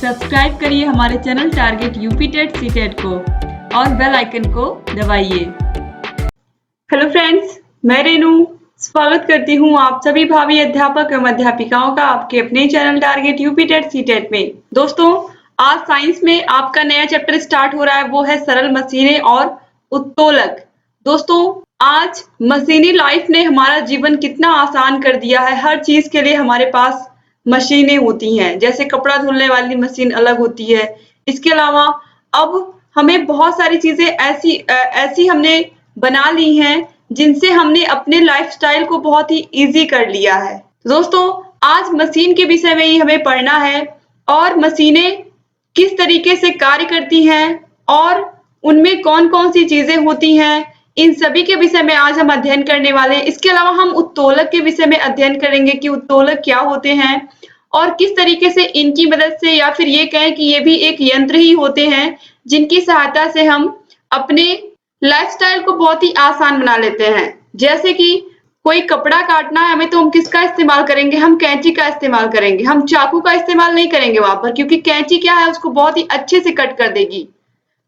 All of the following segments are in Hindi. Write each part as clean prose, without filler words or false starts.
सब्सक्राइब करिए हमारे channel target UP TET CTET को और बेल आइकन को दबाइए। हेलो फ्रेंड्स, मैं रेनू स्वागत करती हूँ आप सभी भावी अध्यापक एवं अध्यापिकाओं का आपके अपने channel target UP TET CTET में। दोस्तों, आज साइंस में आपका नया चैप्टर स्टार्ट हो रहा है, वो है सरल मशीनें और उत्तोलक। दोस्तों, आज मशीनी लाइफ ने हमारा जीवन कितना आसान कर दिया है। हर चीज के लिए हमारे पास मशीनें होती हैं, जैसे कपड़ा धुलने वाली मशीन अलग होती है। इसके अलावा अब हमें बहुत सारी चीजें ऐसी हमने बना ली हैं जिनसे हमने अपने लाइफस्टाइल को बहुत ही इजी कर लिया है। दोस्तों, आज मशीन के विषय में ही हमें पढ़ना है और मशीनें किस तरीके से कार्य करती हैं और उनमें कौन-कौन सी चीजें होती हैं, इन सभी के विषय में आज हम अध्ययन करने वाले हैं। इसके अलावा हम उत्तोलक के विषय में अध्ययन करेंगे कि उत्तोलक क्या होते हैं और किस तरीके से इनकी मदद से, या फिर ये कहें कि ये भी एक यंत्र ही होते हैं जिनकी सहायता से हम अपने लाइफस्टाइल को बहुत ही आसान बना लेते हैं। जैसे कि कोई कपड़ा काटना है हमें, तो हम किसका इस्तेमाल करेंगे? हम कैंची का इस्तेमाल करेंगे। हम चाकू का इस्तेमाल नहीं करेंगे वहां पर, क्योंकि कैंची क्या है, उसको बहुत ही अच्छे से कट कर देगी।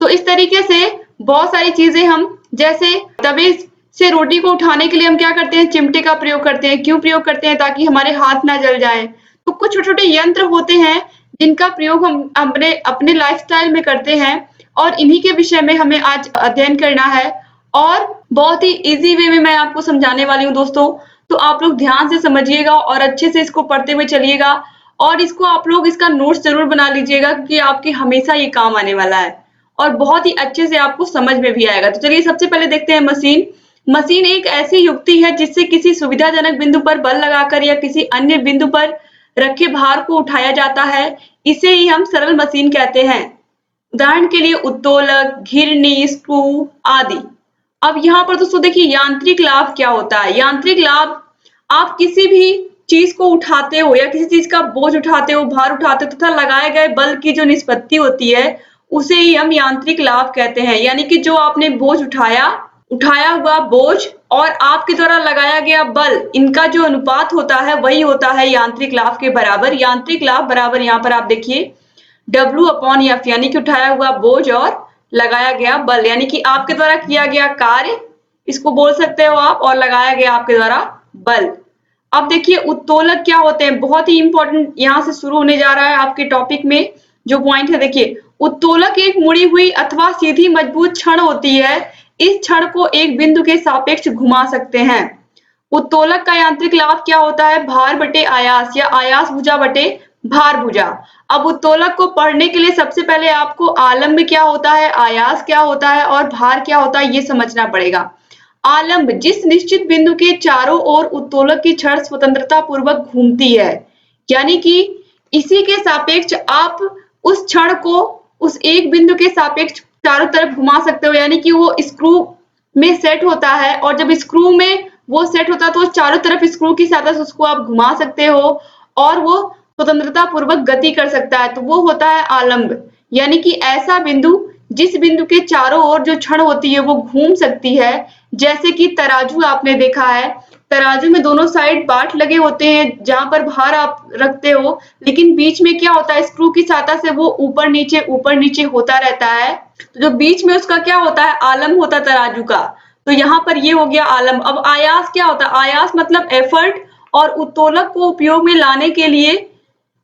तो इस तरीके से बहुत सारी चीजें हम, जैसे तवे से रोटी को उठाने के लिए हम क्या करते हैं? चिमटे का प्रयोग करते हैं। क्यों प्रयोग करते हैं? ताकि हमारे हाथ ना जल जाए। तो कुछ छोटे-छोटे यंत्र होते हैं जिनका प्रयोग हम अपने लाइफस्टाइल में करते हैं और इन्हीं के विषय में हमें आज अध्ययन करना है और बहुत ही इजी वे में मैं आपको समझाने वाली हूँ दोस्तों। तो आप लोग ध्यान से समझिएगा और अच्छे से इसको पढ़ते हुए चलिएगा और इसको आप लोग इसका नोट्स जरूर बना लीजिएगा, क्योंकि आपके हमेशा ये काम आने वाला है और बहुत ही अच्छे से आपको समझ में भी आएगा। तो चलिए सबसे पहले देखते हैं मशीन। मशीन एक ऐसी युक्ति है जिससे किसी सुविधाजनक बिंदु पर बल लगाकर या किसी अन्य बिंदु पर रखे भार को उठाया जाता है। इसे ही हम सरल मशीन कहते हैं। उदाहरण के लिए उत्तोलक, घिरनी, स्क्रू आदि। अब यहाँ पर दोस्तों देखिए, यांत्रिक लाभ क्या होता है? यांत्रिक लाभ, आप किसी भी चीज को उठाते हो या किसी चीज का बोझ उठाते हो, भार उठाते हो, तथा लगाए गए बल की जो निष्पत्ति होती है उसे ही हम यांत्रिक लाभ कहते हैं। यानी कि जो आपने बोझ उठाया हुआ बोझ और आपके द्वारा लगाया गया बल, इनका जो अनुपात होता है वही होता है यांत्रिक लाभ के बराबर। यांत्रिक लाभ बराबर यहाँ पर आप देखिए W/F, यानी कि उठाया हुआ बोझ और लगाया गया बल, यानी कि आपके द्वारा किया गया कार्य, इसको बोल सकते हो आप, और लगाया गया आपके द्वारा बल। अब देखिए उत्तोलक क्या होते हैं, बहुत ही इंपॉर्टेंट यहाँ से शुरू होने जा रहा है आपके टॉपिक में जो पॉइंट है। देखिए, उत्तोलक एक मुड़ी हुई अथवा सीधी मजबूत छड़ होती है। इस छड़ को एक बिंदु के सापेक्ष घुमा सकते हैं। उत्तोलक का यांत्रिक लाभ क्या होता है? भार बटे आयास या आयास भुजा बटे भार भुजा। अब उत्तोलक को पढ़ने के लिए सबसे पहले आपको आलम्ब क्या होता है, आयास क्या होता है और भार क्या होता है, ये समझना पड़ेगा। आलम्ब, जिस निश्चित बिंदु के चारों ओर उत्तोलक की छड़ स्वतंत्रता पूर्वक घूमती है, यानी कि इसी के सापेक्ष आप उस छड़ को उस एक बिंदु के सापेक्ष चारों तरफ घुमा सकते हो। यानी कि वो स्क्रू में सेट होता है और जब स्क्रू में वो सेट होता है तो चारों तरफ स्क्रू की सहायता से उसको आप घुमा सकते हो और वो स्वतंत्रता पूर्वक गति कर सकता है। तो वो होता है आलम्ब, यानी कि ऐसा बिंदु जिस बिंदु के चारों ओर जो छड़ होती है वो घूम सकती है। जैसे कि तराजू आपने देखा है, तराजू में दोनों साइड बाट लगे होते हैं जहां पर भार आप रखते हो, लेकिन बीच में क्या होता है, स्क्रू की सहायता से वो ऊपर नीचे होता रहता है। तो जो बीच में उसका क्या होता है, आलम्ब होता है तराजू का। तो यहाँ पर ये हो गया आलम्ब। अब आयास क्या होता है? आयास मतलब एफर्ट, और उत्तोलक को उपयोग में लाने के लिए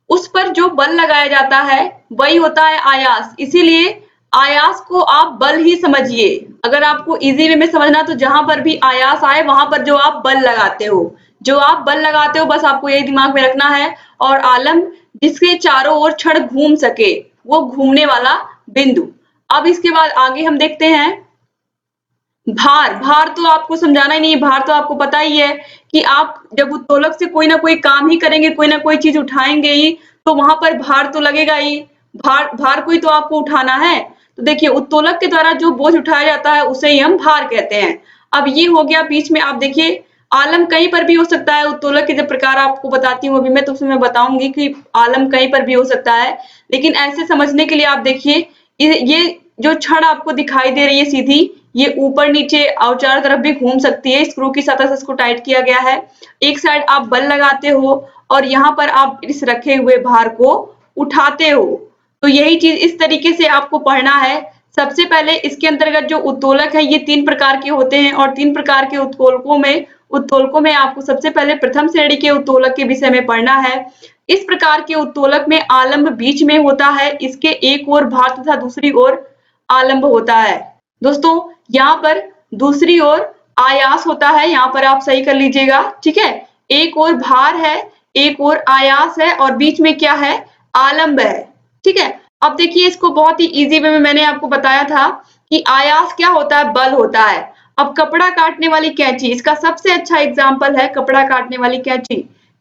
उस पर जो बल लगाया जाता है वही होता है आयास। इसीलिए आयास को आप बल ही समझिए। अगर आपको इजी वे में समझना, तो जहां पर भी आयास आए वहां पर जो आप बल लगाते हो, बस आपको यही दिमाग में रखना है। और आलम्ब, जिसके चारों ओर छड़ घूम सके, वो घूमने वाला बिंदु। अब इसके बाद आगे हम देखते हैं भार तो आपको समझाना ही नहीं है। भार तो आपको पता ही है कि आप जब उत्तोलक से कोई ना कोई काम ही करेंगे, कोई ना कोई चीज उठाएंगे ही, तो वहां पर भार तो लगेगा ही। भार को ही तो आपको उठाना है। तो देखिए, उत्तोलक के द्वारा जो बोझ उठाया जाता है उसे ही हम भार कहते हैं। अब ये हो गया बीच में। आप देखिए, आलम्ब कहीं पर भी हो सकता है। उत्तोलक के जब प्रकार आपको बताती हूँ अभी मैं, तो उसमें मैं बताऊंगी कि आलम्ब कहीं पर भी हो सकता है, लेकिन ऐसे समझने के लिए आप देखिए, ये जो छड़ आपको दिखाई दे रही है सीधी, ये ऊपर नीचे और चारों तरफ भी घूम सकती है। स्क्रू की सहायता से इसको टाइट किया गया है। एक साइड आप बल लगाते हो और यहाँ पर आप इस रखे हुए भार को उठाते हो। तो यही चीज इस तरीके से आपको पढ़ना है। सबसे पहले इसके अंतर्गत जो उत्तोलक है ये 3 प्रकार के होते हैं और 3 प्रकार के उत्तोलकों में आपको सबसे पहले प्रथम श्रेणी के उत्तोलक के विषय में पढ़ना है। इस प्रकार के उत्तोलक में आलंब बीच में होता है, इसके एक ओर भार तथा दूसरी ओर आलंब होता है। दोस्तों यहाँ पर दूसरी ओर आयास होता है, यहाँ पर आप सही कर लीजिएगा, ठीक है। एक ओर भार है, एक ओर आयास है और बीच में क्या है, आलंब है, ठीक है। अब देखिए इसको बहुत ही इजी वे में मैंने आपको बताया था कि आयास क्या होता है, बल होता है। अब कपड़ा काटने वाली कैंची, इसका सबसे अच्छा एग्जाम्पल है कपड़ा काटने वाली कैंची।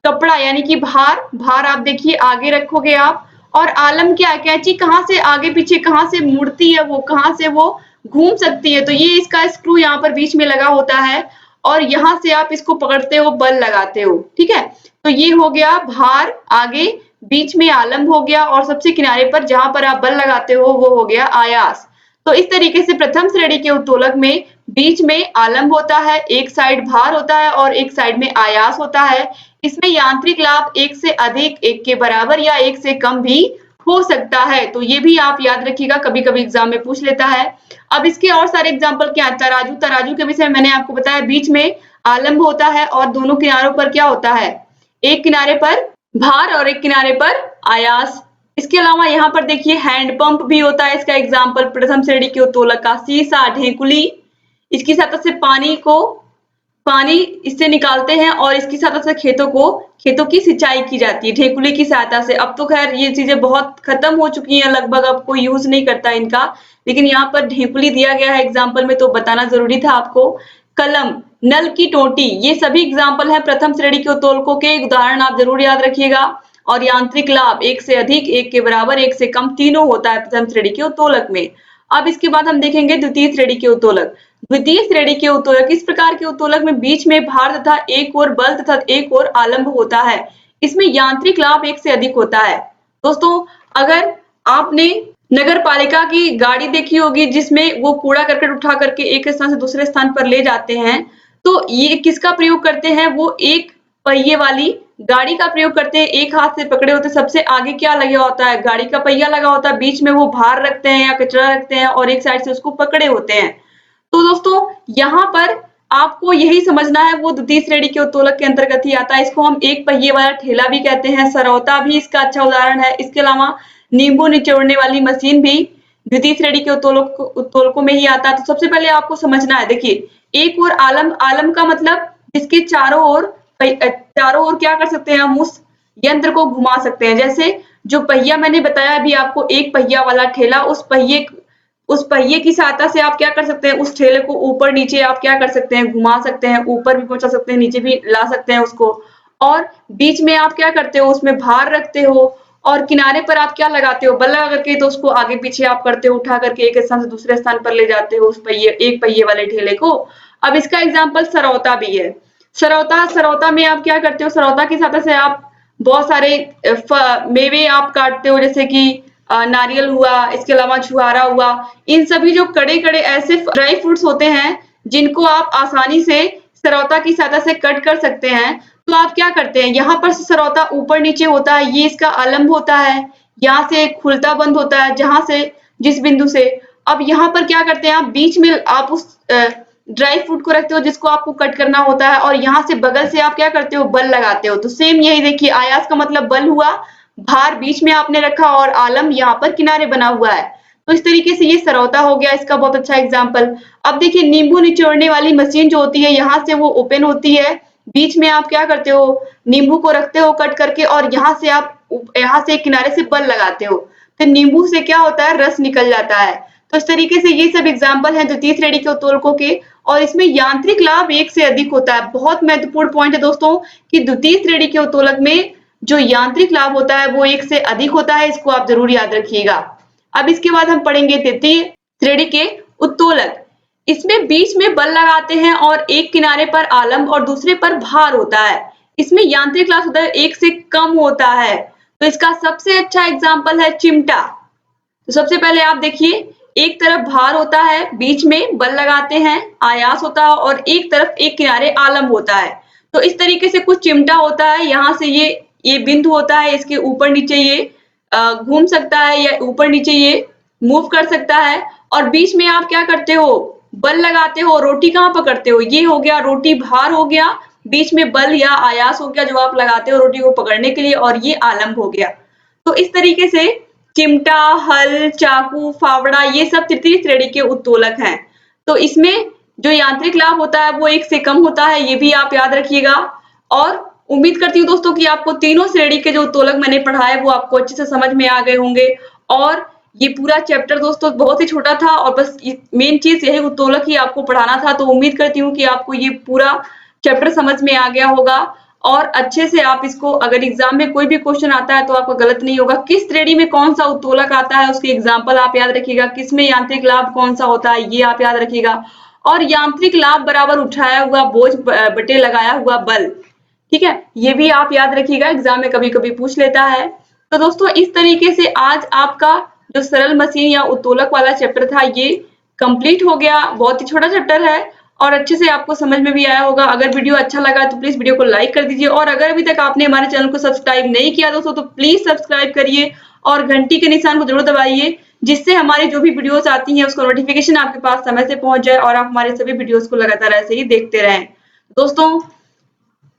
कपड़ा यानी कि भार आप देखिए आगे रखोगे आप, और आलम क्या है, कैंची कहाँ से आगे पीछे कहाँ से मुड़ती है, वो कहाँ से वो घूम सकती है, तो ये इसका स्क्रू यहाँ पर बीच में लगा होता है और यहाँ से आप इसको पकड़ते हो, बल लगाते हो, ठीक है। तो ये हो गया भार आगे, बीच में आलंब हो गया और सबसे किनारे पर जहां पर आप बल लगाते हो वो हो गया आयास। तो इस तरीके से प्रथम श्रेणी के उत्तोलक में बीच में आलंब होता है, एक साइड भार होता है और एक साइड में आयास होता है। इसमें यांत्रिक लाभ एक से अधिक, एक के बराबर या एक से कम भी हो सकता है, तो ये भी आप याद रखिएगा, कभी कभी एग्जाम में पूछ लेता है। अब इसके और सारे एग्जाम्पल क्या है, तराजू के विषय में मैंने आपको बताया, बीच में आलंब होता है और दोनों किनारों पर क्या होता है, एक किनारे पर भार और एक किनारे पर आयास। इसके अलावा यहाँ पर देखिए हैंडपंप भी होता है, इसका एग्जाम्पल प्रथम श्रेणी के उत्तोलक का। शीशा, ढेकुली, इसकी सहायता से पानी इससे निकालते हैं और इसकी सहायता से खेतों की सिंचाई की जाती है ढेकुली की सहायता से। अब तो खैर ये चीजें बहुत खत्म हो चुकी हैं, लगभग अब कोई यूज नहीं करता इनका, लेकिन यहाँ पर ढेकुली दिया गया है एग्जाम्पल में, तो बताना जरूरी था आपको। कलम, नल की टोटी, ये सभी एग्जाम्पल है प्रथम श्रेणी के उत्तोलकों के, उदाहरण आप जरूर याद रखिएगा। और यांत्रिक लाभ एक से अधिक, एक के बराबर, एक से कम, तीनों होता है प्रथम श्रेणी के उत्तोलक में। अब इसके बाद हम देखेंगे द्वितीय श्रेणी के उत्तोलक। द्वितीय श्रेणी के उत्तोलक, इस प्रकार के उत्तोलक में बीच में भार तथा एक ओर बल तथा एक ओर आलंब होता है। इसमें यांत्रिक लाभ एक से अधिक होता है। दोस्तों अगर आपने नगर पालिका की गाड़ी देखी होगी जिसमें वो कूड़ा करकट उठा करके एक स्थान से दूसरे स्थान पर ले जाते हैं, तो ये किसका प्रयोग करते हैं, वो एक पहिए वाली गाड़ी का प्रयोग करते हैं, एक हाथ से पकड़े होते हैं। सबसे आगे क्या लगा होता है, गाड़ी का पहिया लगा होता है, बीच में वो भार रखते हैं या कचरा रखते हैं और एक साइड से उसको पकड़े होते हैं। तो दोस्तों यहाँ पर आपको यही समझना है, वो द्वितीय श्रेणी के उत्तोलक के अंतर्गत ही आता है। इसको हम एक पहिए वाला ठेला भी कहते हैं, सरौता भी इसका अच्छा उदाहरण है। इसके अलावा नींबू निचोड़ने वाली मशीन भी द्वितीय श्रेणी के उत्तोलकों में ही आता है। तो सबसे पहले आपको समझना है, देखिए एक और आलम का मतलब जिसके चारों ओर क्या कर सकते हैं, हम उस यंत्र को घुमा सकते हैं। जैसे जो पहिया मैंने बताया अभी आपको, एक पहिया वाला ठेला, उस पहिए की सहायता से आप क्या कर सकते हैं, उस ठेले को ऊपर नीचे आप क्या कर सकते हैं, घुमा सकते हैं, ऊपर भी पहुंचा सकते हैं, नीचे भी ला सकते हैं उसको। और बीच में आप क्या करते हो, उसमें भार रखते हो और किनारे पर आप क्या लगाते हो, बल लगा करके, तो उसको आगे पीछे आप करते हो, उठा करके एक स्थान से दूसरे स्थान पर ले जाते हो उस एक पहिए वाले ठेले को। अब इसका एग्जाम्पल सरौता भी है। सरौता में आप क्या करते हो, सरौता की सहायता से आप बहुत सारे मेवे आप काटते हो, जैसे कि नारियल हुआ, इसके अलावा छुहारा हुआ। इन सभी जो कड़े ऐसे ड्राई फ्रूट्स होते हैं जिनको आप आसानी से सरौता की सहायता से कट कर सकते हैं, तो आप क्या करते हैं, यहाँ पर सरौता ऊपर नीचे होता है, ये इसका आलंब होता है, यहाँ से खुलता बंद होता है, जहां से जिस बिंदु से। अब यहाँ पर क्या करते हैं, आप बीच में आप उस ड्राई फ्रूट को रखते हो जिसको आपको कट करना होता है, और यहाँ से बगल से आप क्या करते हो, बल लगाते हो। तो सेम यही देखिए, आयास का मतलब बल हुआ, भार बीच में आपने रखा और आलम यहाँ पर किनारे बना हुआ है। तो इस तरीके से ये सरौता हो गया, इसका बहुत अच्छा एग्जाम्पल। अब देखिए नींबू निचोड़ने वाली मशीन जो होती है, यहाँ से वो ओपन होती है, बीच में आप क्या करते हो, नींबू को रखते हो कट करके, और यहाँ से आप एक किनारे से बल लगाते हो, तो नींबू से क्या होता है, रस निकल जाता है। तो इस तरीके से ये सब एग्जाम्पल हैं द्वितीय श्रेणी के उत्तोलकों के, और इसमें यांत्रिक लाभ एक से अधिक होता है। बहुत महत्वपूर्ण पॉइंट है दोस्तों कि द्वितीय श्रेणी के उत्तोलक में जो यांत्रिक लाभ होता है वो एक से अधिक होता है, इसको आप जरूर याद रखिएगा। अब इसके बाद हम पढ़ेंगे तृतीय श्रेणी के उत्तोलक। इसमें बीच में बल लगाते हैं और एक किनारे पर आलंब और दूसरे पर भार होता है। इसमें यांत्रिक लाभ होता है एक से कम होता है। तो इसका सबसे अच्छा एग्जाम्पल है चिमटा। तो सबसे पहले आप देखिए, एक तरफ भार होता है, बीच में बल लगाते हैं, आयास होता है, और एक तरफ एक किनारे आलंब होता है। तो इस तरीके से कुछ चिमटा होता है, यहाँ से ये बिंदु होता है, इसके ऊपर नीचे ये घूम सकता है या ऊपर नीचे ये मूव कर सकता है। और बीच में आप क्या करते हो, बल लगाते हो। रोटी कहाँ पकड़ते हो, ये हो गया रोटी भार हो गया, बीच में बल या आयास हो गया जो आप लगाते हो रोटी को पकड़ने के लिए, और ये आलंब हो गया। तो इस तरीके से चिमटा, हल, चाकू, फावड़ा ये सब तृतीय श्रेणी के उत्तोलक हैं। तो इसमें जो यांत्रिक लाभ होता है वो 1 से कम होता है, ये भी आप याद रखिएगा। और उम्मीद करती हूँ दोस्तों कि आपको तीनों श्रेणी के जो उत्तोलक मैंने पढ़ाए वो आपको अच्छे से समझ में आ गए होंगे। और ये पूरा चैप्टर दोस्तों बहुत ही छोटा था और बस मेन चीज यही उत्तोलक ही आपको पढ़ाना था। तो उम्मीद करती हूँ कि आपको ये पूरा चैप्टर समझ में आ गया होगा और अच्छे से आप इसको, अगर एग्जाम में कोई भी क्वेश्चन आता है तो आपका गलत नहीं होगा। किस श्रेणी में कौन सा उत्तोलक आता है उसके एग्जाम्पल आप याद रखिएगा, किसमें यांत्रिक लाभ कौन सा होता है ये आप याद रखिएगा। और यांत्रिक लाभ बराबर उठाया हुआ बोझ बटे लगाया हुआ बल, ठीक है, ये भी आप याद रखिएगा, एग्जाम में कभी कभी पूछ लेता है। तो दोस्तों इस तरीके से आज आपका जो सरल मशीन या उत्तोलक वाला चैप्टर था ये कंप्लीट हो गया। बहुत ही छोटा चैप्टर है और अच्छे से आपको समझ में भी आया होगा। अगर वीडियो अच्छा लगा तो प्लीज वीडियो को लाइक कर दीजिए, और अगर अभी तक आपने हमारे चैनल को सब्सक्राइब नहीं किया दोस्तों तो प्लीज सब्सक्राइब करिए और घंटी के निशान को जरूर दबाइए, जिससे हमारी जो भी वीडियोस आती हैं उसका नोटिफिकेशन आपके पास समय से पहुंच जाए और आप हमारे सभी वीडियोस को लगातार ऐसे ही देखते रहें। दोस्तों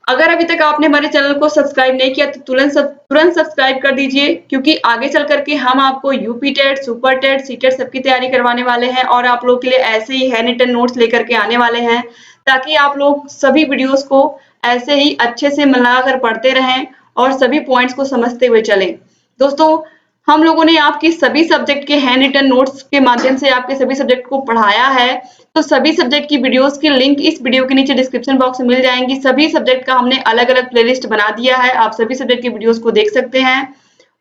अगर अभी तक आपने हमारे चैनल को सब्सक्राइब नहीं किया तो तुरंत सब्सक्राइब कर दीजिए, क्योंकि आगे चल करके हम आपको UP TET, super TET, CTET सबकी तैयारी करवाने वाले हैं और आप लोग के लिए ऐसे ही हैंड रिटन नोट्स लेकर के आने वाले हैं, ताकि आप लोग सभी वीडियोस को ऐसे ही अच्छे से मिला कर पढ़ते रहें और सभी पॉइंट्स को समझते हुए चलें। दोस्तों हम लोगों ने आपके सभी सब्जेक्ट के हैंड रिटन नोट्स के माध्यम से आपके सभी सब्जेक्ट को पढ़ाया है। तो सभी सब्जेक्ट की वीडियोस की लिंक इस वीडियो के नीचे डिस्क्रिप्शन बॉक्स में मिल जाएंगी। सभी सब्जेक्ट का हमने अलग अलग प्लेलिस्ट बना दिया है, आप सभी सब्जेक्ट की वीडियोस को देख सकते हैं।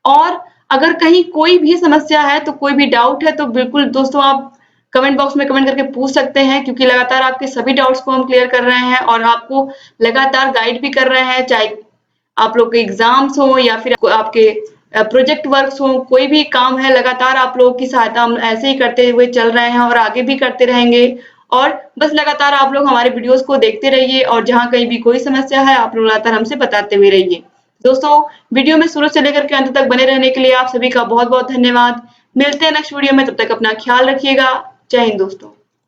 और अगर कहीं कोई भी समस्या है तो कोई भी डाउट है तो बिल्कुल दोस्तों आप कमेंट बॉक्स में कमेंट करके पूछ सकते हैं, क्योंकि लगातार आपके सभी डाउट्स को हम क्लियर कर रहे हैं और आपको लगातार गाइड भी कर रहे हैं, चाहे आप लोग के एग्जाम्स हो या फिर आपके प्रोजेक्ट वर्क्स हो, कोई भी काम है लगातार आप लोगों की सहायता हम ऐसे ही करते हुए चल रहे हैं और आगे भी करते रहेंगे। और बस लगातार आप लोग हमारे वीडियोस को देखते रहिए और जहां कहीं भी कोई समस्या है आप लोग लगातार हमसे बताते हुए रहिए। दोस्तों वीडियो में शुरू से लेकर के अंत तक बने रहने के लिए आप सभी का बहुत बहुत धन्यवाद। मिलते हैं नेक्स्ट वीडियो में, तब तक अपना ख्याल रखिएगा। जय हिंद दोस्तों।